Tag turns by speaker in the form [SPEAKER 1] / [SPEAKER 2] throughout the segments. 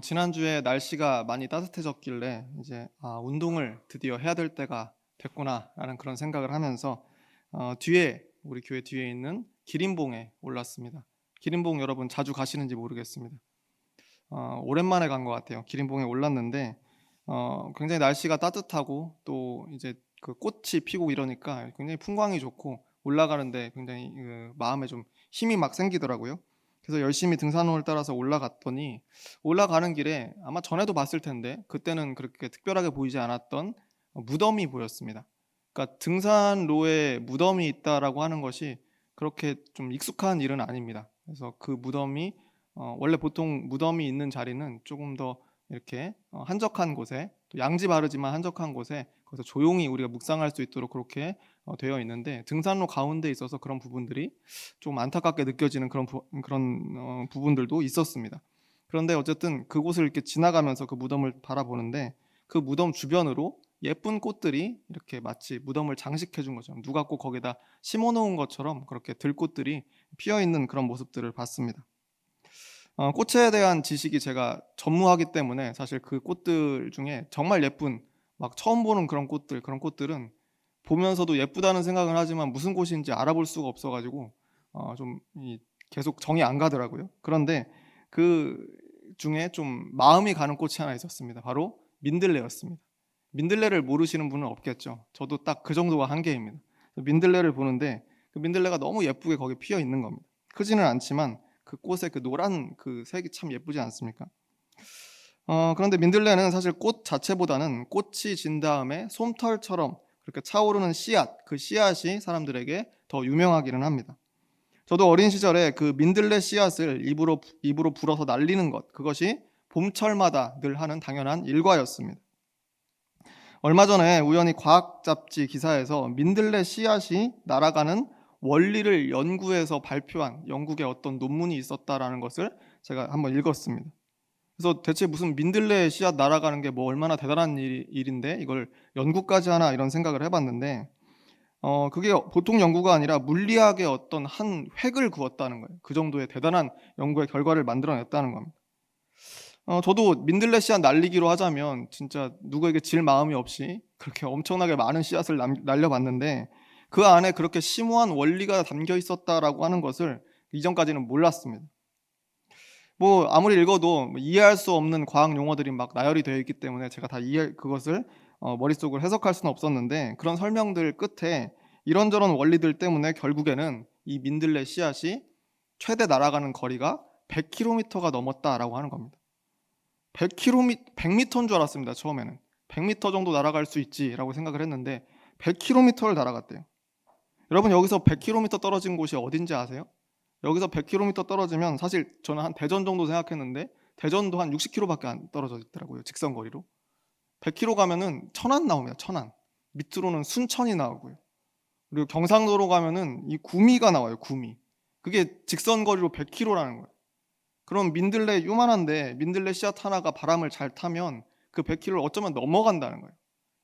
[SPEAKER 1] 지난주에 날씨가 많이 따뜻해졌길래 이제 운동을 드디어 해야 될 때가 됐구나라는 그런 생각을 하면서 뒤에 우리 교회 뒤에 있는 기린봉에 올랐습니다. 기린봉 여러분 자주 가시는지 모르겠습니다. 오랜만에 간 것 같아요. 기린봉에 올랐는데 굉장히 날씨가 따뜻하고 또 이제 그 꽃이 피고 이러니까 굉장히 풍광이 좋고 올라가는데 굉장히 마음에 좀 힘이 막 생기더라고요. 그래서 열심히 등산로를 따라서 올라갔더니 올라가는 길에 아마 전에도 봤을 텐데 그때는 그렇게 특별하게 보이지 않았던 무덤이 보였습니다. 그러니까 등산로에 무덤이 있다라고 하는 것이 그렇게 좀 익숙한 일은 아닙니다. 그래서 그 무덤이 원래 보통 무덤이 있는 자리는 조금 더 이렇게 한적한 곳에, 또 양지 바르지만 한적한 곳에 거기서 조용히 우리가 묵상할 수 있도록 그렇게 되어 있는데, 등산로 가운데 있어서 그런 부분들이 좀 안타깝게 느껴지는 그런 부분들도 있었습니다. 그런데 어쨌든 그곳을 이렇게 지나가면서 그 무덤을 바라보는데 그 무덤 주변으로 예쁜 꽃들이 이렇게 마치 무덤을 장식해 준 것처럼, 누가 꼭 거기다 심어 놓은 것처럼 그렇게 들꽃들이 피어 있는 그런 모습들을 봤습니다. 꽃에 대한 지식이 제가 전무하기 때문에 사실 그 꽃들 중에 정말 예쁜, 막 처음 보는 그런 꽃들은 보면서도 예쁘다는 생각은 하지만 무슨 꽃인지 알아볼 수가 없어가지고 좀 계속 정이 안 가더라고요. 그런데 그 중에 좀 마음이 가는 꽃이 하나 있었습니다. 바로 민들레였습니다. 민들레를 모르시는 분은 없겠죠. 저도 딱 그 정도가 한계입니다. 민들레를 보는데 그 민들레가 너무 예쁘게 거기 피어 있는 겁니다. 크지는 않지만 그 꽃의 그 노란 그 색이 참 예쁘지 않습니까? 그런데 민들레는 사실 꽃 자체보다는 꽃이 진 다음에 솜털처럼 그렇게 차오르는 씨앗, 그 씨앗이 사람들에게 더 유명하기는 합니다. 저도 어린 시절에 그 민들레 씨앗을 입으로 불어서 날리는 것, 그것이 봄철마다 늘 하는 당연한 일과였습니다. 얼마 전에 우연히 과학 잡지 기사에서 민들레 씨앗이 날아가는 원리를 연구해서 발표한 영국의 어떤 논문이 있었다라는 것을 제가 한번 읽었습니다. 그래서 대체 무슨 민들레 씨앗 날아가는 게 뭐 얼마나 대단한 일인데 이걸 연구까지 하나, 이런 생각을 해봤는데 그게 보통 연구가 아니라 물리학의 어떤 한 획을 그었다는 거예요. 그 정도의 대단한 연구의 결과를 만들어냈다는 겁니다. 저도 민들레 씨앗 날리기로 하자면 진짜 누구에게 질 마음이 없이 그렇게 엄청나게 많은 씨앗을 날려봤는데, 그 안에 그렇게 심오한 원리가 담겨 있었다라고 하는 것을 이전까지는 몰랐습니다. 뭐 아무리 읽어도 이해할 수 없는 과학 용어들이 막 나열이 되어 있기 때문에 제가 다 그것을 머릿속으로 해석할 수는 없었는데, 그런 설명들 끝에 이런저런 원리들 때문에 결국에는 이 민들레 씨앗이 최대 날아가는 거리가 100km가 넘었다라고 하는 겁니다. 100km, 100m인 줄 알았습니다. 처음에는 100m 정도 날아갈 수 있지라고 생각을 했는데 100km를 날아갔대요. 여러분, 여기서 100km 떨어진 곳이 어딘지 아세요? 여기서 100km 떨어지면, 사실 저는 한 대전 정도 생각했는데 대전도 한 60km밖에 안 떨어져 있더라고요. 직선 거리로 100km 가면은 천안 나옵니다. 천안 밑으로는 순천이 나오고요. 그리고 경상도로 가면은 이 구미가 나와요. 구미. 그게 직선 거리로 100km라는 거예요. 그럼 민들레 요만한데 민들레 씨앗 하나가 바람을 잘 타면 그 100km를 어쩌면 넘어간다는 거예요.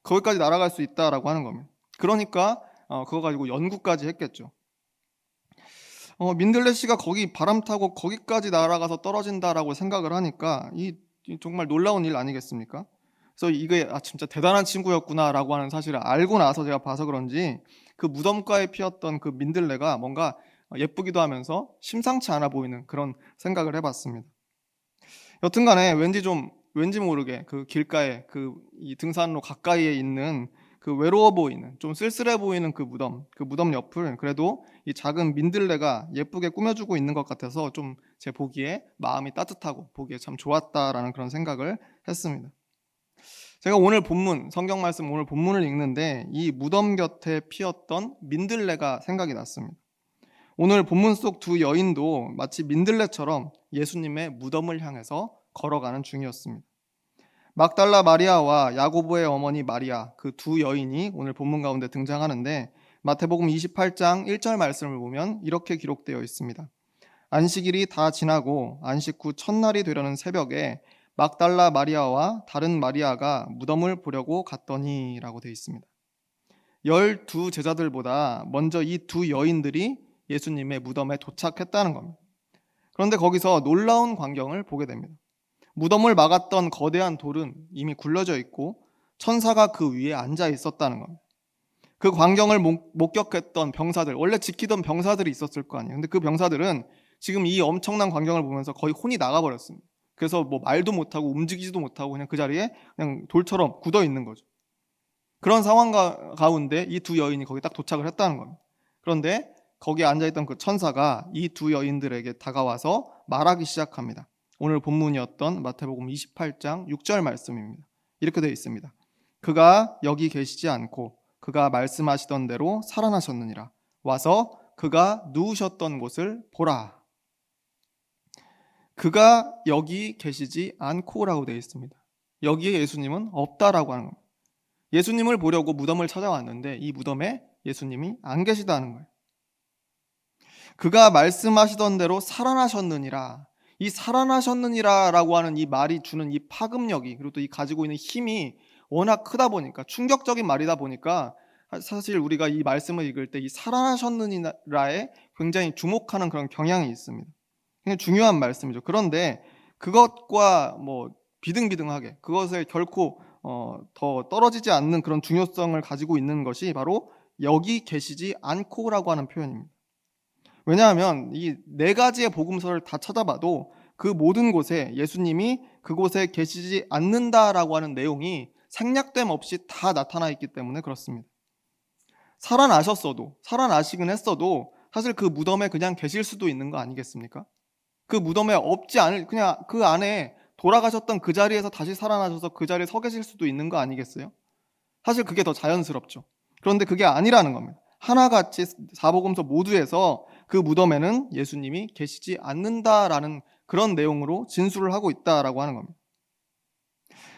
[SPEAKER 1] 거기까지 날아갈 수 있다라고 하는 겁니다. 그러니까 그거 가지고 연구까지 했겠죠. 민들레 씨가 거기 바람 타고 거기까지 날아가서 떨어진다라고 생각을 하니까 이 정말 놀라운 일 아니겠습니까? 그래서 이게 진짜 대단한 친구였구나라고 하는 사실을 알고 나서 제가 봐서 그런지 그 무덤가에 피었던 그 민들레가 뭔가 예쁘기도 하면서 심상치 않아 보이는 그런 생각을 해봤습니다. 여튼간에 왠지 모르게 그 길가에 이 등산로 가까이에 있는 그 외로워 보이는, 좀 쓸쓸해 보이는 그 무덤 옆을 그래도 이 작은 민들레가 예쁘게 꾸며주고 있는 것 같아서 좀 제 보기에 마음이 따뜻하고 보기에 참 좋았다라는 그런 생각을 했습니다. 제가 성경 말씀 오늘 본문을 읽는데 이 무덤 곁에 피었던 민들레가 생각이 났습니다. 오늘 본문 속 두 여인도 마치 민들레처럼 예수님의 무덤을 향해서 걸어가는 중이었습니다. 막달라 마리아와 야고보의 어머니 마리아, 그 두 여인이 오늘 본문 가운데 등장하는데, 마태복음 28장 1절 말씀을 보면 이렇게 기록되어 있습니다. 안식일이 다 지나고 안식 후 첫날이 되려는 새벽에 막달라 마리아와 다른 마리아가 무덤을 보려고 갔더니 라고 되어 있습니다. 12 제자들보다 먼저 이 두 여인들이 예수님의 무덤에 도착했다는 겁니다. 그런데 거기서 놀라운 광경을 보게 됩니다. 무덤을 막았던 거대한 돌은 이미 굴러져 있고 천사가 그 위에 앉아 있었다는 겁니다. 그 광경을 목격했던 병사들, 원래 지키던 병사들이 있었을 거 아니에요. 근데 그 병사들은 지금 이 엄청난 광경을 보면서 거의 혼이 나가버렸습니다. 그래서 뭐 말도 못하고 움직이지도 못하고 그냥 그 자리에 그냥 돌처럼 굳어 있는 거죠. 그런 상황 가운데 이 두 여인이 거기 딱 도착을 했다는 겁니다. 그런데 거기에 앉아있던 그 천사가 이 두 여인들에게 다가와서 말하기 시작합니다. 오늘 본문이었던 마태복음 28장 6절 말씀입니다. 이렇게 되어 있습니다. 그가 여기 계시지 않고 그가 말씀하시던 대로 살아나셨느니라. 와서 그가 누우셨던 곳을 보라. 그가 여기 계시지 않고라고 되어 있습니다. 여기에 예수님은 없다라고 하는 겁니다. 예수님을 보려고 무덤을 찾아왔는데 이 무덤에 예수님이 안 계시다는 거예요. 그가 말씀하시던 대로 살아나셨느니라. 이 살아나셨느니라라고 하는 이 말이 주는 이 파급력이, 그리고 또 이 가지고 있는 힘이 워낙 크다 보니까, 충격적인 말이다 보니까 사실 우리가 이 말씀을 읽을 때 이 살아나셨느니라에 굉장히 주목하는 그런 경향이 있습니다. 굉장히 중요한 말씀이죠. 그런데 그것과 뭐 비등비등하게 그것을 결코 더 떨어지지 않는 그런 중요성을 가지고 있는 것이 바로 여기 계시지 않고라고 하는 표현입니다. 왜냐하면 이 네 가지의 복음서를 다 찾아봐도 그 모든 곳에 예수님이 그곳에 계시지 않는다라고 하는 내용이 생략됨 없이 다 나타나 있기 때문에 그렇습니다. 살아나시긴 했어도 사실 그 무덤에 그냥 계실 수도 있는 거 아니겠습니까? 그 무덤에 없지 않을, 그냥 그 안에 돌아가셨던 그 자리에서 다시 살아나셔서 그 자리에 서 계실 수도 있는 거 아니겠어요? 사실 그게 더 자연스럽죠. 그런데 그게 아니라는 겁니다. 하나같이 사복음서 모두에서 그 무덤에는 예수님이 계시지 않는다라는 그런 내용으로 진술을 하고 있다라고 하는 겁니다.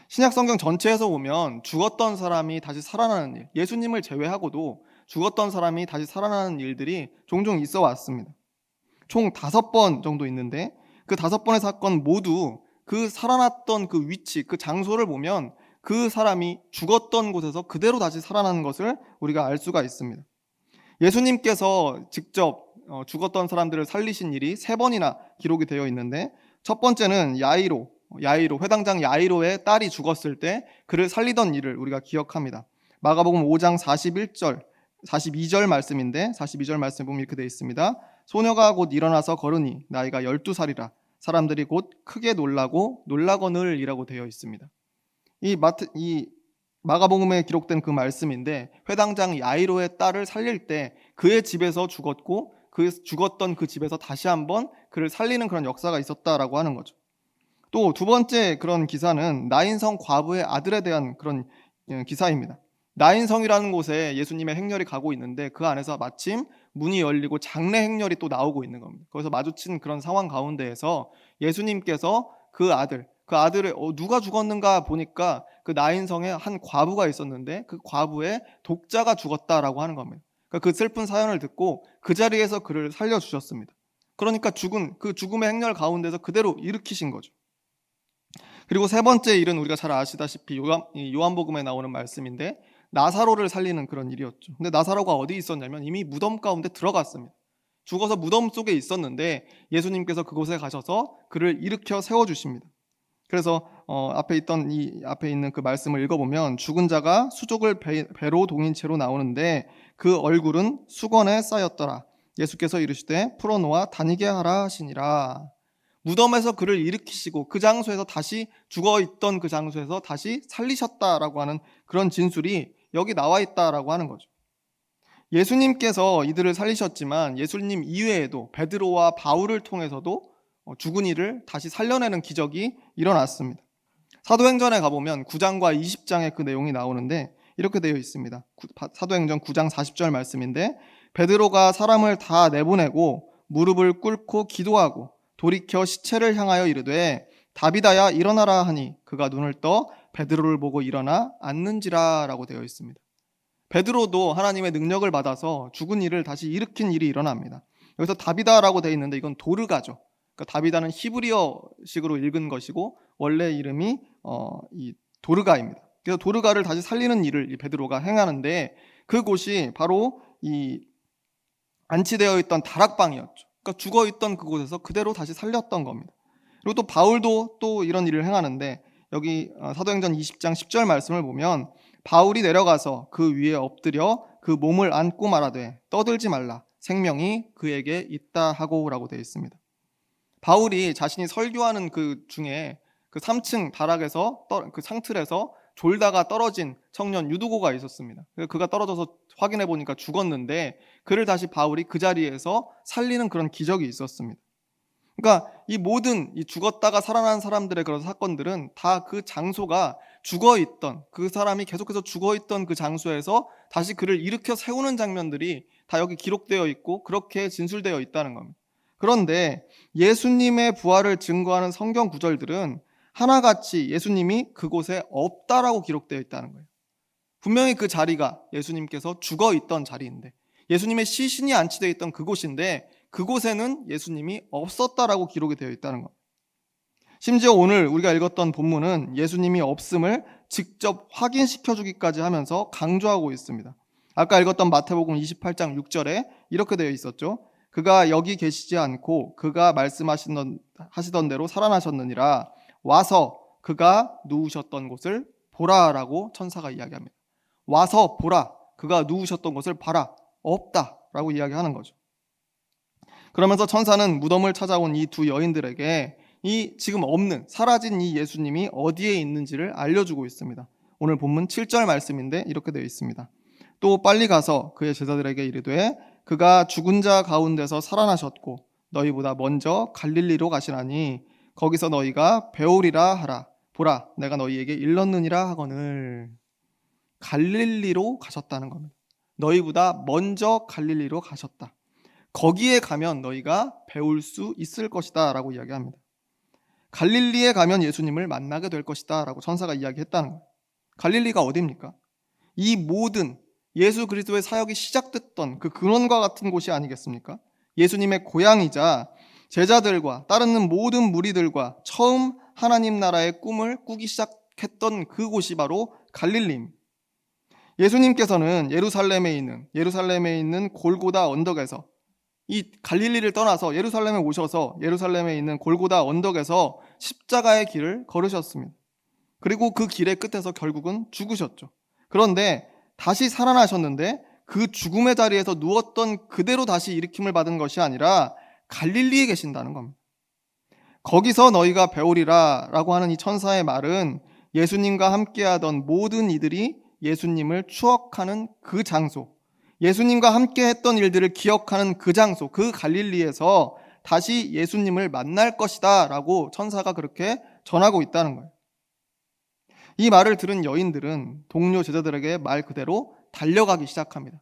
[SPEAKER 1] 신약 성경 전체에서 보면 죽었던 사람이 다시 살아나는 일, 예수님을 제외하고도 죽었던 사람이 다시 살아나는 일들이 종종 있어 왔습니다. 총 5번 정도 있는데 그 5번의 사건 모두 그 살아났던 그 위치, 그 장소를 보면 그 사람이 죽었던 곳에서 그대로 다시 살아나는 것을 우리가 알 수가 있습니다. 예수님께서 직접 죽었던 사람들을 살리신 일이 3번이나 기록이 되어 있는데, 첫 번째는 야이로, 회당장 야이로의 딸이 죽었을 때 그를 살리던 일을 우리가 기억합니다. 마가복음 5장 42절 말씀인데 42절 말씀 보면 이렇게 되어 있습니다. 소녀가 곧 일어나서 걸으니 나이가 12살이라 사람들이 곧 크게 놀라거늘 이라고 되어 있습니다. 이 마가복음에 기록된 그 말씀인데, 회당장 야이로의 딸을 살릴 때 그의 집에서 죽었고 그 죽었던 그 집에서 다시 한번 그를 살리는 그런 역사가 있었다라고 하는 거죠. 또 두 번째 그런 기사는 나인성 과부의 아들에 대한 그런 기사입니다. 나인성이라는 곳에 예수님의 행렬이 가고 있는데 그 안에서 마침 문이 열리고 장례 행렬이 또 나오고 있는 겁니다. 거기서 마주친 그런 상황 가운데에서 예수님께서 그 아들을 누가 죽었는가 보니까 그 나인성에 한 과부가 있었는데 그 과부의 독자가 죽었다라고 하는 겁니다. 그러니까 그 슬픈 사연을 듣고 그 자리에서 그를 살려주셨습니다. 그러니까 그 죽음의 행렬 가운데서 그대로 일으키신 거죠. 그리고 세 번째 일은 우리가 잘 아시다시피 요한복음에 나오는 말씀인데 나사로를 살리는 그런 일이었죠. 근데 나사로가 어디 있었냐면 이미 무덤 가운데 들어갔습니다. 죽어서 무덤 속에 있었는데 예수님께서 그곳에 가셔서 그를 일으켜 세워주십니다. 그래서 앞에 있는 그 말씀을 읽어보면 죽은 자가 수족을 배로 동인 채로 나오는데 그 얼굴은 수건에 쌓였더라. 예수께서 이르시되 풀어놓아 다니게 하라 하시니라. 무덤에서 그를 일으키시고 그 장소에서 다시 죽어있던 그 장소에서 다시 살리셨다라고 하는 그런 진술이 여기 나와 있다라고 하는 거죠. 예수님께서 이들을 살리셨지만 예수님 이외에도 베드로와 바울을 통해서도 죽은 이를 다시 살려내는 기적이 일어났습니다. 사도행전에 가보면 9장과 20장에 그 내용이 나오는데 이렇게 되어 있습니다. 사도행전 9장 40절 말씀인데 베드로가 사람을 다 내보내고 무릎을 꿇고 기도하고 돌이켜 시체를 향하여 이르되 다비다야 일어나라 하니 그가 눈을 떠 베드로를 보고 일어나 앉는지라 라고 되어 있습니다. 베드로도 하나님의 능력을 받아서 죽은 이를 다시 일으킨 일이 일어납니다. 여기서 다비다라고 되어 있는데 이건 도르가죠. 그러니까 다비다는 히브리어식으로 읽은 것이고 원래 이름이 이 도르가입니다. 그래서 도르가를 다시 살리는 일을 이 베드로가 행하는데 그곳이 바로 이 안치되어 있던 다락방이었죠. 그러니까 죽어 있던 그곳에서 그대로 다시 살렸던 겁니다. 그리고 또 바울도 또 이런 일을 행하는데 여기 사도행전 20장 10절 말씀을 보면 바울이 내려가서 그 위에 엎드려 그 몸을 안고 말하되 떠들지 말라 생명이 그에게 있다 하고라고 되어 있습니다. 바울이 자신이 설교하는 그 중에 그 3층 다락에서 그 상틀에서 졸다가 떨어진 청년 유두고가 있었습니다. 그가 떨어져서 확인해 보니까 죽었는데 그를 다시 바울이 그 자리에서 살리는 그런 기적이 있었습니다. 그러니까 이 모든 이 죽었다가 살아난 사람들의 그런 사건들은 다 그 장소가 죽어있던 그 사람이 계속해서 죽어있던 그 장소에서 다시 그를 일으켜 세우는 장면들이 다 여기 기록되어 있고 그렇게 진술되어 있다는 겁니다. 그런데 예수님의 부활을 증거하는 성경 구절들은 하나같이 예수님이 그곳에 없다라고 기록되어 있다는 거예요. 분명히 그 자리가 예수님께서 죽어있던 자리인데 예수님의 시신이 안치되어 있던 그곳인데 그곳에는 예수님이 없었다라고 기록이 되어 있다는 것. 심지어 오늘 우리가 읽었던 본문은 예수님이 없음을 직접 확인시켜 주기까지 하면서 강조하고 있습니다. 아까 읽었던 마태복음 28장 6절에 이렇게 되어 있었죠. 그가 여기 계시지 않고 그가 말씀하시던 대로 살아나셨느니라. 와서 그가 누우셨던 곳을 보라라고 천사가 이야기합니다. 와서 보라. 그가 누우셨던 곳을 봐라. 없다라고 이야기하는 거죠. 그러면서 천사는 무덤을 찾아온 이 두 여인들에게 이 지금 없는 사라진 이 예수님이 어디에 있는지를 알려주고 있습니다. 오늘 본문 7절 말씀인데 이렇게 되어 있습니다. 또 빨리 가서 그의 제자들에게 이르되 그가 죽은 자 가운데서 살아나셨고 너희보다 먼저 갈릴리로 가시나니 거기서 너희가 배우리라 하라. 보라 내가 너희에게 일렀느니라 하거늘. 갈릴리로 가셨다는 겁니다. 너희보다 먼저 갈릴리로 가셨다. 거기에 가면 너희가 배울 수 있을 것이다 라고 이야기합니다. 갈릴리에 가면 예수님을 만나게 될 것이다 라고 천사가 이야기했다는 거예요. 갈릴리가 어디입니까? 이 모든 예수 그리스도의 사역이 시작됐던 그 근원과 같은 곳이 아니겠습니까? 예수님의 고향이자 제자들과 따르는 모든 무리들과 처음 하나님 나라의 꿈을 꾸기 시작했던 그곳이 바로 갈릴리입니다. 예수님께서는 예루살렘에 있는 골고다 언덕에서 이 갈릴리를 떠나서 예루살렘에 오셔서 예루살렘에 있는 골고다 언덕에서 십자가의 길을 걸으셨습니다. 그리고 그 길의 끝에서 결국은 죽으셨죠. 그런데 다시 살아나셨는데 그 죽음의 자리에서 누웠던 그대로 다시 일으킴을 받은 것이 아니라 갈릴리에 계신다는 겁니다. 거기서 너희가 배우리라 라고 하는 이 천사의 말은 예수님과 함께하던 모든 이들이 예수님을 추억하는 그 장소, 예수님과 함께 했던 일들을 기억하는 그 장소, 그 갈릴리에서 다시 예수님을 만날 것이다 라고 천사가 그렇게 전하고 있다는 거예요. 이 말을 들은 여인들은 동료 제자들에게 말 그대로 달려가기 시작합니다.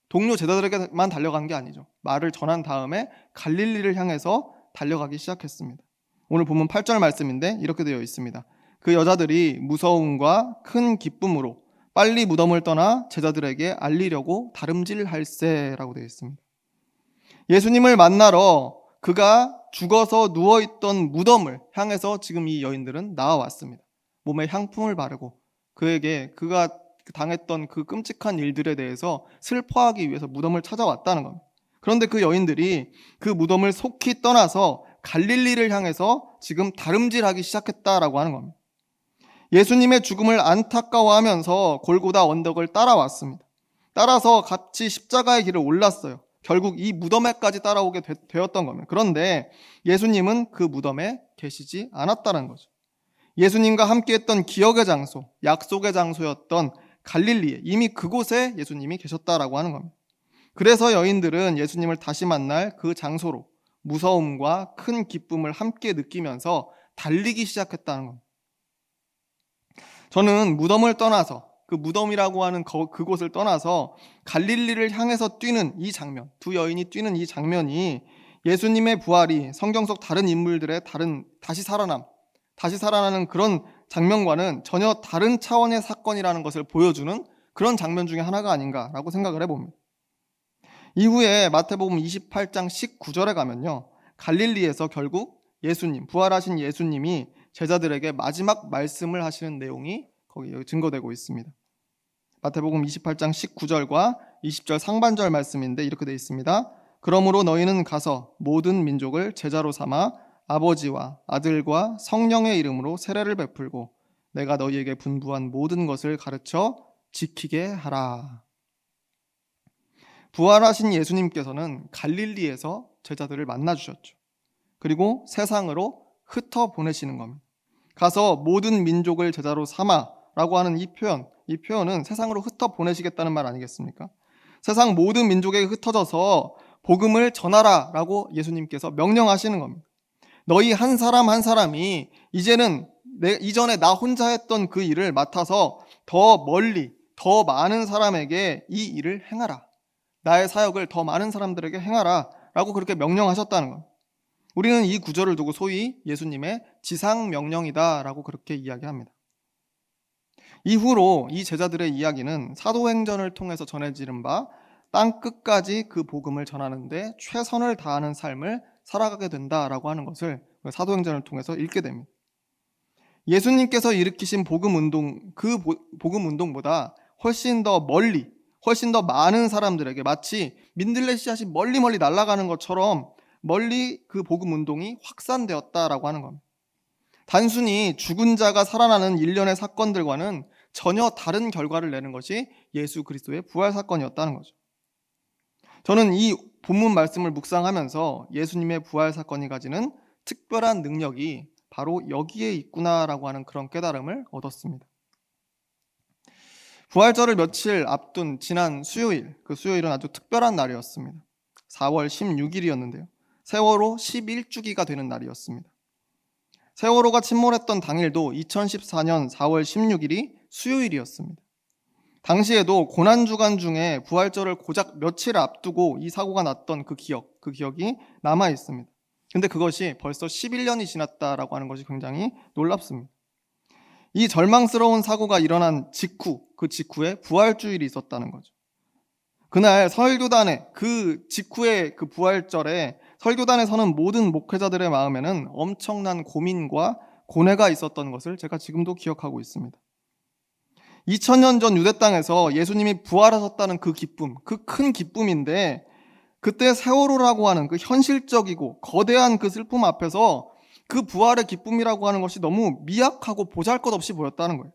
[SPEAKER 1] 동료 제자들에게만 달려간 게 아니죠. 말을 전한 다음에 갈릴리를 향해서 달려가기 시작했습니다. 오늘 본문 8절 말씀인데 이렇게 되어 있습니다. 그 여자들이 무서움과 큰 기쁨으로 빨리 무덤을 떠나 제자들에게 알리려고 다름질할세라고 되어 있습니다. 예수님을 만나러 그가 죽어서 누워있던 무덤을 향해서 지금 이 여인들은 나와왔습니다. 몸에 향품을 바르고 그에게 그가 당했던 그 끔찍한 일들에 대해서 슬퍼하기 위해서 무덤을 찾아왔다는 겁니다. 그런데 그 여인들이 그 무덤을 속히 떠나서 갈릴리를 향해서 지금 다름질하기 시작했다라고 하는 겁니다. 예수님의 죽음을 안타까워하면서 골고다 언덕을 따라왔습니다. 따라서 같이 십자가의 길을 올랐어요. 결국 이 무덤에까지 따라오게 되었던 겁니다. 그런데 예수님은 그 무덤에 계시지 않았다는 거죠. 예수님과 함께했던 기억의 장소, 약속의 장소였던 갈릴리에 이미 그곳에 예수님이 계셨다라고 하는 겁니다. 그래서 여인들은 예수님을 다시 만날 그 장소로 무서움과 큰 기쁨을 함께 느끼면서 달리기 시작했다는 겁니다. 저는 무덤을 떠나서 그 무덤이라고 하는 그곳을 떠나서 갈릴리를 향해서 뛰는 이 장면, 두 여인이 뛰는 이 장면이 예수님의 부활이 성경 속 다른 인물들의 다시 살아나는 그런 장면과는 전혀 다른 차원의 사건이라는 것을 보여주는 그런 장면 중에 하나가 아닌가라고 생각을 해봅니다. 이후에 마태복음 28장 19절에 가면요, 갈릴리에서 결국 부활하신 예수님이 제자들에게 마지막 말씀을 하시는 내용이 거기 증거되고 있습니다. 마태복음 28장 19절과 20절 상반절 말씀인데 이렇게 되어 있습니다. 그러므로 너희는 가서 모든 민족을 제자로 삼아 아버지와 아들과 성령의 이름으로 세례를 베풀고 내가 너희에게 분부한 모든 것을 가르쳐 지키게 하라. 부활하신 예수님께서는 갈릴리에서 제자들을 만나 주셨죠. 그리고 세상으로 흩어 보내시는 겁니다. 가서 모든 민족을 제자로 삼아라고 하는 이 표현은 세상으로 흩어 보내시겠다는 말 아니겠습니까? 세상 모든 민족에게 흩어져서 복음을 전하라라고 예수님께서 명령하시는 겁니다. 너희 한 사람 한 사람이 이제는 이전에 나 혼자 했던 그 일을 맡아서 더 멀리 더 많은 사람에게 이 일을 행하라. 나의 사역을 더 많은 사람들에게 행하라 라고 그렇게 명령하셨다는 겁니다. 우리는 이 구절을 두고 소위 예수님의 지상명령이다 라고 그렇게 이야기합니다. 이후로 이 제자들의 이야기는 사도행전을 통해서 전해지는 바 땅끝까지 그 복음을 전하는데 최선을 다하는 삶을 살아가게 된다라고 하는 것을 사도행전을 통해서 읽게 됩니다. 예수님께서 일으키신 복음운동, 그 복음운동보다 훨씬 더 멀리, 훨씬 더 많은 사람들에게 마치 민들레 씨앗이 멀리 날아가는 것처럼 멀리 그 복음운동이 확산되었다라고 하는 겁니다. 단순히 죽은 자가 살아나는 일련의 사건들과는 전혀 다른 결과를 내는 것이 예수 그리스도의 부활 사건이었다는 거죠. 저는 이 본문 말씀을 묵상하면서 예수님의 부활 사건이 가지는 특별한 능력이 바로 여기에 있구나라고 하는 그런 깨달음을 얻었습니다. 부활절을 며칠 앞둔 지난 수요일, 그 수요일은 아주 특별한 날이었습니다. 4월 16일이었는데요. 세월호 11주기가 되는 날이었습니다. 세월호가 침몰했던 당일도 2014년 4월 16일이 수요일이었습니다. 당시에도 고난주간 중에 부활절을 고작 며칠 앞두고 이 사고가 났던 그 기억이 남아 있습니다. 근데 그것이 벌써 11년이 지났다라고 하는 것이 굉장히 놀랍습니다. 이 절망스러운 사고가 일어난 그 직후에 부활주일이 있었다는 거죠. 그날 설교단에 그 직후의 그 부활절에 설교단에 서는 모든 목회자들의 마음에는 엄청난 고민과 고뇌가 있었던 것을 제가 지금도 기억하고 있습니다. 2000년 전 유대 땅에서 예수님이 부활하셨다는 그 기쁨, 그 큰 기쁨인데 그때 세월호라고 하는 그 현실적이고 거대한 그 슬픔 앞에서 그 부활의 기쁨이라고 하는 것이 너무 미약하고 보잘것없이 보였다는 거예요.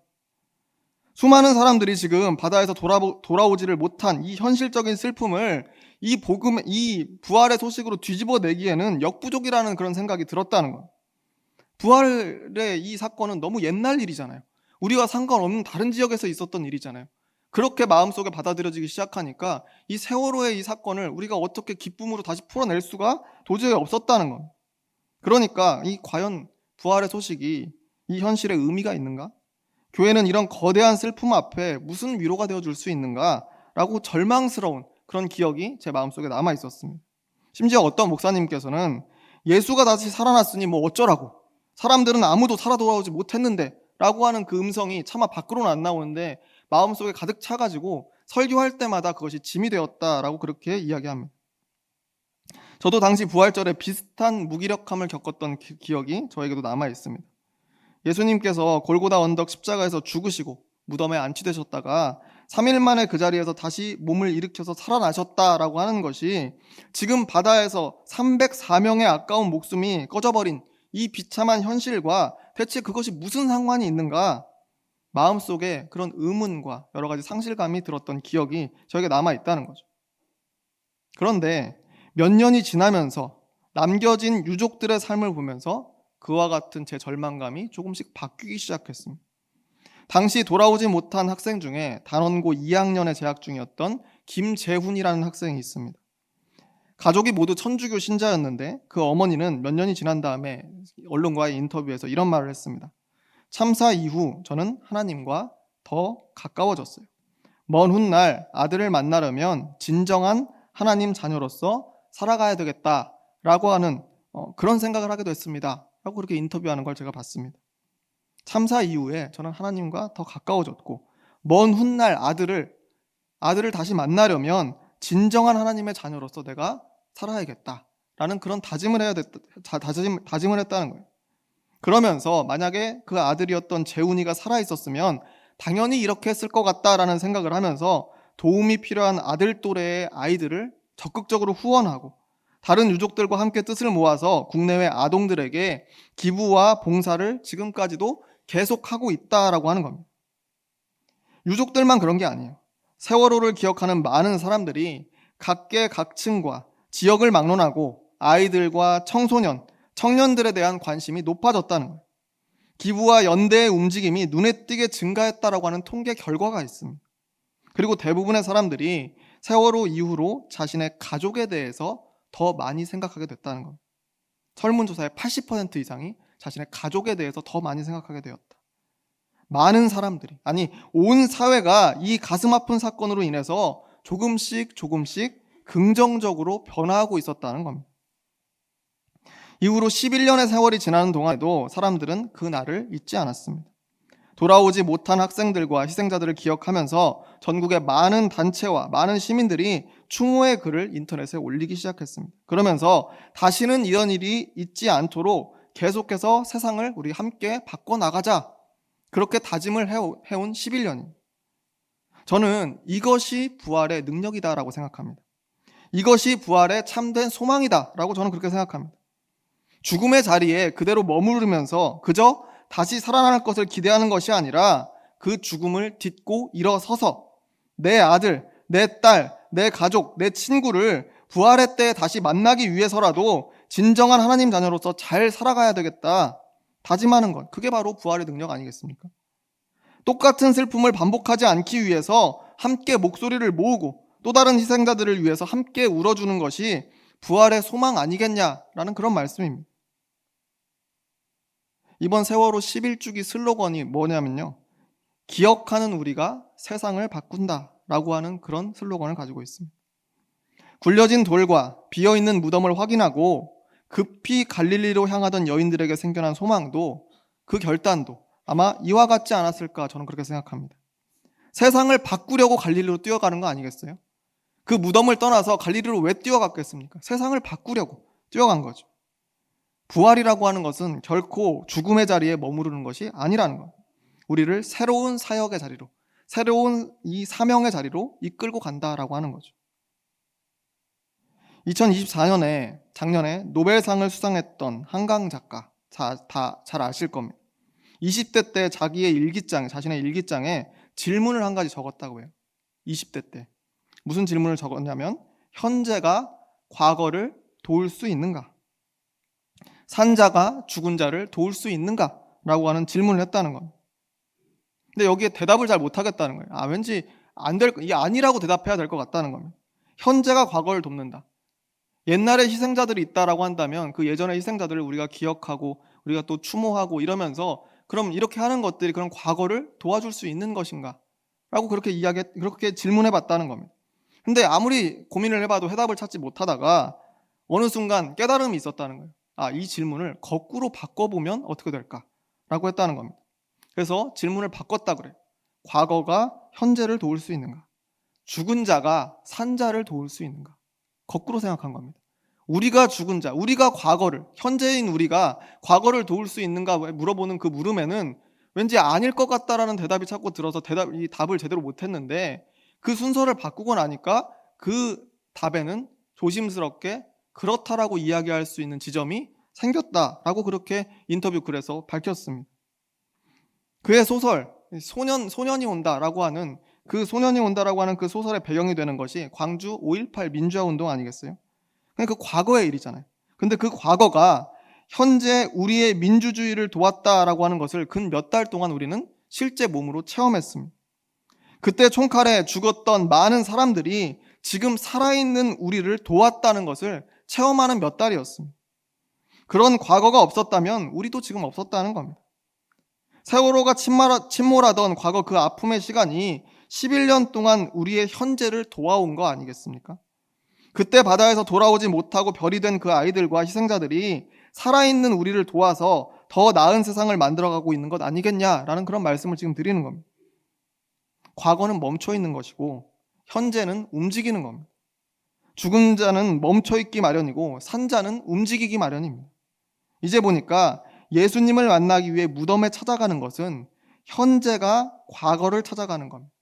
[SPEAKER 1] 수많은 사람들이 지금 바다에서 돌아오지를 못한 이 현실적인 슬픔을 이 부활의 소식으로 뒤집어내기에는 역부족이라는 그런 생각이 들었다는 거예요. 부활의 이 사건은 너무 옛날 일이잖아요. 우리와 상관없는 다른 지역에서 있었던 일이잖아요. 그렇게 마음속에 받아들여지기 시작하니까 이 세월호의 이 사건을 우리가 어떻게 기쁨으로 다시 풀어낼 수가 도저히 없었다는 겁니다. 그러니까 과연 부활의 소식이 이 현실에 의미가 있는가? 교회는 이런 거대한 슬픔 앞에 무슨 위로가 되어줄 수 있는가라고 절망스러운 그런 기억이 제 마음속에 남아 있었습니다. 심지어 어떤 목사님께서는 예수가 다시 살아났으니 뭐 어쩌라고, 사람들은 아무도 살아 돌아오지 못했는데 라고 하는 그 음성이 차마 밖으로는 안 나오는데 마음속에 가득 차가지고 설교할 때마다 그것이 짐이 되었다라고 그렇게 이야기합니다. 저도 당시 부활절에 비슷한 무기력함을 겪었던 기억이 저에게도 남아 있습니다. 예수님께서 골고다 언덕 십자가에서 죽으시고 무덤에 안치되셨다가 3일 만에 그 자리에서 다시 몸을 일으켜서 살아나셨다라고 하는 것이 지금 바다에서 304명의 아까운 목숨이 꺼져버린 이 비참한 현실과 대체 그것이 무슨 상관이 있는가? 마음속에 그런 의문과 여러 가지 상실감이 들었던 기억이 저에게 남아 있다는 거죠. 그런데 몇 년이 지나면서 남겨진 유족들의 삶을 보면서 그와 같은 제 절망감이 조금씩 바뀌기 시작했습니다. 당시 돌아오지 못한 학생 중에 단원고 2학년에 재학 중이었던 김재훈이라는 학생이 있습니다. 가족이 모두 천주교 신자였는데 그 어머니는 몇 년이 지난 다음에 언론과의 인터뷰에서 이런 말을 했습니다. 참사 이후 저는 하나님과 더 가까워졌어요. 먼 훗날 아들을 만나려면 진정한 하나님 자녀로서 살아가야 되겠다라고 하는 그런 생각을 하게 됐습니다. 라고 그렇게 인터뷰하는 걸 제가 봤습니다. 참사 이후에 저는 하나님과 더 가까워졌고 먼 훗날 아들을 다시 만나려면 진정한 하나님의 자녀로서 내가 살아야겠다라는 그런 다짐을 했다는 거예요. 그러면서 만약에 그 아들이었던 재훈이가 살아있었으면 당연히 이렇게 했을 것 같다라는 생각을 하면서 도움이 필요한 아들 또래의 아이들을 적극적으로 후원하고 다른 유족들과 함께 뜻을 모아서 국내외 아동들에게 기부와 봉사를 지금까지도 계속하고 있다라고 하는 겁니다. 유족들만 그런 게 아니에요. 세월호를 기억하는 많은 사람들이 각계각층과 지역을 막론하고 아이들과 청소년, 청년들에 대한 관심이 높아졌다는 거예요. 기부와 연대의 움직임이 눈에 띄게 증가했다라고 하는 통계 결과가 있습니다. 그리고 대부분의 사람들이 세월호 이후로 자신의 가족에 대해서 더 많이 생각하게 됐다는 겁니다. 설문조사의 80% 이상이 자신의 가족에 대해서 더 많이 생각하게 되었다. 많은 사람들이, 아니 온 사회가 이 가슴 아픈 사건으로 인해서 조금씩 긍정적으로 변화하고 있었다는 겁니다. 이후로 11년의 세월이 지나는 동안에도 사람들은 그 날을 잊지 않았습니다. 돌아오지 못한 학생들과 희생자들을 기억하면서 전국의 많은 단체와 많은 시민들이 추모의 글을 인터넷에 올리기 시작했습니다. 그러면서 다시는 이런 일이 있지 않도록 계속해서 세상을 우리 함께 바꿔나가자, 그렇게 다짐을 해온 11년입니다. 저는 이것이 부활의 능력이다라고 생각합니다. 이것이 부활의 참된 소망이다라고 저는 그렇게 생각합니다. 죽음의 자리에 그대로 머무르면서 그저 다시 살아날 것을 기대하는 것이 아니라 그 죽음을 딛고 일어서서 내 아들, 내 딸, 내 가족, 내 친구를 부활의 때에 다시 만나기 위해서라도 진정한 하나님 자녀로서 잘 살아가야 되겠다 다짐하는 것, 그게 바로 부활의 능력 아니겠습니까? 똑같은 슬픔을 반복하지 않기 위해서 함께 목소리를 모으고 또 다른 희생자들을 위해서 함께 울어주는 것이 부활의 소망 아니겠냐라는 그런 말씀입니다. 이번 세월호 11주기 슬로건이 뭐냐면요, 기억하는 우리가 세상을 바꾼다라고 하는 그런 슬로건을 가지고 있습니다. 굴려진 돌과 비어있는 무덤을 확인하고 급히 갈릴리로 향하던 여인들에게 생겨난 소망도, 그 결단도 아마 이와 같지 않았을까 저는 그렇게 생각합니다. 세상을 바꾸려고 갈릴리로 뛰어가는 거 아니겠어요? 그 무덤을 떠나서 갈릴리로 왜 뛰어갔겠습니까? 세상을 바꾸려고 뛰어간 거죠. 부활이라고 하는 것은 결코 죽음의 자리에 머무르는 것이 아니라는 것. 우리를 새로운 사역의 자리로, 새로운 이 사명의 자리로 이끌고 간다라고 하는 거죠. 2024년에 작년에 노벨상을 수상했던 한강 작가, 다 잘 아실 겁니다. 20대 때 자기의 일기장에, 자신의 일기장에 질문을 한 가지 적었다고 해요. 20대 때. 무슨 질문을 적었냐면, 현재가 과거를 도울 수 있는가? 산자가 죽은 자를 도울 수 있는가? 라고 하는 질문을 했다는 겁니다. 근데 여기에 대답을 잘 못하겠다는 거예요. 왠지 이게 아니라고 대답해야 될 것 같다는 겁니다. 현재가 과거를 돕는다. 옛날에 희생자들이 있다라고 한다면 그 예전의 희생자들을 우리가 기억하고 우리가 또 추모하고 이러면서 그럼 이렇게 하는 것들이 그런 과거를 도와줄 수 있는 것인가? 라고 그렇게 질문해 봤다는 겁니다. 근데 아무리 고민을 해봐도 해답을 찾지 못하다가 어느 순간 깨달음이 있었다는 거예요. 이 질문을 거꾸로 바꿔보면 어떻게 될까? 라고 했다는 겁니다. 그래서 질문을 바꿨다 그래요. 과거가 현재를 도울 수 있는가? 죽은 자가 산 자를 도울 수 있는가? 거꾸로 생각한 겁니다. 우리가 죽은 자, 우리가 과거를, 현재인 우리가 과거를 도울 수 있는가 물어보는 그 물음에는 왠지 아닐 것 같다라는 대답이 자꾸 들어서 이 답을 제대로 못했는데, 그 순서를 바꾸고 나니까 그 답에는 조심스럽게 그렇다라고 이야기할 수 있는 지점이 생겼다라고 그렇게 인터뷰 글에서 밝혔습니다. 그의 소설 소년이 온다라고 하는 그 소설의 배경이 되는 것이 광주 5.18 민주화 운동 아니겠어요? 그러니까 그 과거의 일이잖아요. 근데 그 과거가 현재 우리의 민주주의를 도왔다라고 하는 것을 근 몇 달 동안 우리는 실제 몸으로 체험했습니다. 그때 총칼에 죽었던 많은 사람들이 지금 살아있는 우리를 도왔다는 것을 체험하는 몇 달이었습니다. 그런 과거가 없었다면 우리도 지금 없었다는 겁니다. 세월호가 침몰하던 과거 그 아픔의 시간이 11년 동안 우리의 현재를 도와온 거 아니겠습니까? 그때 바다에서 돌아오지 못하고 별이 된 그 아이들과 희생자들이 살아있는 우리를 도와서 더 나은 세상을 만들어가고 있는 것 아니겠냐라는 그런 말씀을 지금 드리는 겁니다. 과거는 멈춰 있는 것이고 현재는 움직이는 겁니다. 죽은 자는 멈춰 있기 마련이고 산 자는 움직이기 마련입니다. 이제 보니까 예수님을 만나기 위해 무덤에 찾아가는 것은 현재가 과거를 찾아가는 겁니다.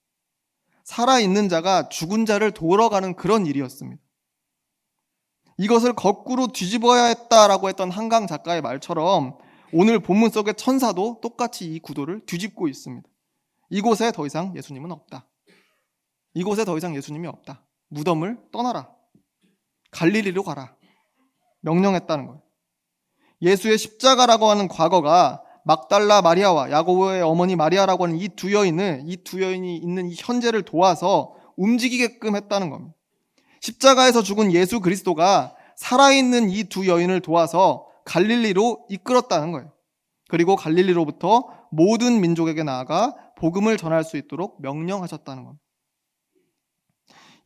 [SPEAKER 1] 살아있는 자가 죽은 자를 도우러 가는 그런 일이었습니다. 이것을 거꾸로 뒤집어야 했다라고 했던 한강 작가의 말처럼 오늘 본문 속의 천사도 똑같이 이 구도를 뒤집고 있습니다. 이곳에 더 이상 예수님은 없다. 이곳에 더 이상 예수님이 없다. 무덤을 떠나라. 갈릴리로 가라. 명령했다는 거예요. 예수의 십자가라고 하는 과거가 막달라 마리아와 야고보의 어머니 마리아라고 하는 이 두 여인이 있는 이 현재를 도와서 움직이게끔 했다는 겁니다. 십자가에서 죽은 예수 그리스도가 살아있는 이 두 여인을 도와서 갈릴리로 이끌었다는 거예요. 그리고 갈릴리로부터 모든 민족에게 나아가 복음을 전할 수 있도록 명령하셨다는 겁니다.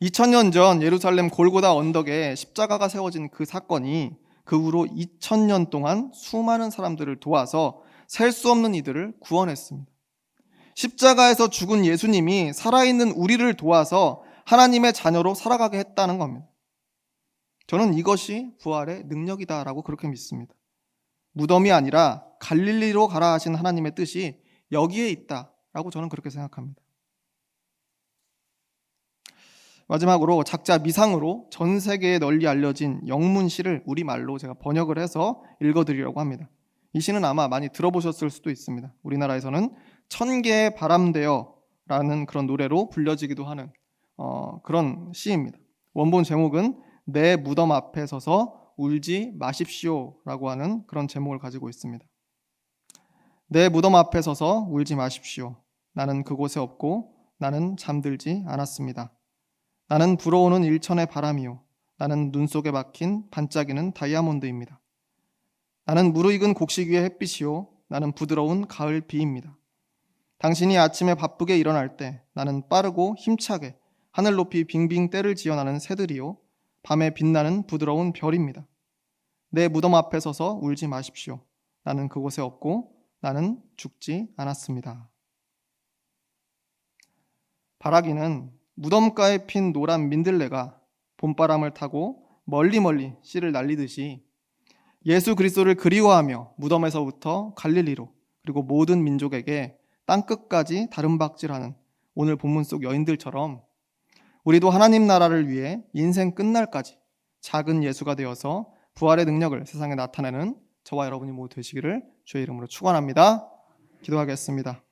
[SPEAKER 1] 2000년 전 예루살렘 골고다 언덕에 십자가가 세워진 그 사건이 그 후로 2000년 동안 수많은 사람들을 도와서 셀 수 없는 이들을 구원했습니다. 십자가에서 죽은 예수님이 살아있는 우리를 도와서 하나님의 자녀로 살아가게 했다는 겁니다. 저는 이것이 부활의 능력이다라고 그렇게 믿습니다. 무덤이 아니라 갈릴리로 가라 하신 하나님의 뜻이 여기에 있다라고 저는 그렇게 생각합니다. 마지막으로 작자 미상으로 전 세계에 널리 알려진 영문시를 우리말로 제가 번역을 해서 읽어드리려고 합니다. 이 시는 아마 많이 들어보셨을 수도 있습니다. 우리나라에서는 천개의 바람되어라는 그런 노래로 불려지기도 하는 그런 시입니다. 원본 제목은 내 무덤 앞에 서서 울지 마십시오라고 하는 그런 제목을 가지고 있습니다. 내 무덤 앞에 서서 울지 마십시오. 나는 그곳에 없고 나는 잠들지 않았습니다. 나는 불어오는 일천의 바람이요. 나는 눈 속에 박힌 반짝이는 다이아몬드입니다. 나는 무르익은 곡식 위의 햇빛이요. 나는 부드러운 가을 비입니다. 당신이 아침에 바쁘게 일어날 때 나는 빠르고 힘차게 하늘 높이 빙빙 떼를 지어나는 새들이요. 밤에 빛나는 부드러운 별입니다. 내 무덤 앞에 서서 울지 마십시오. 나는 그곳에 없고 나는 죽지 않았습니다. 바라기는 무덤가에 핀 노란 민들레가 봄바람을 타고 멀리 씨를 날리듯이 예수 그리스도를 그리워하며 무덤에서부터 갈릴리로 그리고 모든 민족에게 땅끝까지 다름박질하는 오늘 본문 속 여인들처럼 우리도 하나님 나라를 위해 인생 끝날까지 작은 예수가 되어서 부활의 능력을 세상에 나타내는 저와 여러분이 모두 되시기를 주의 이름으로 축원합니다. 기도하겠습니다.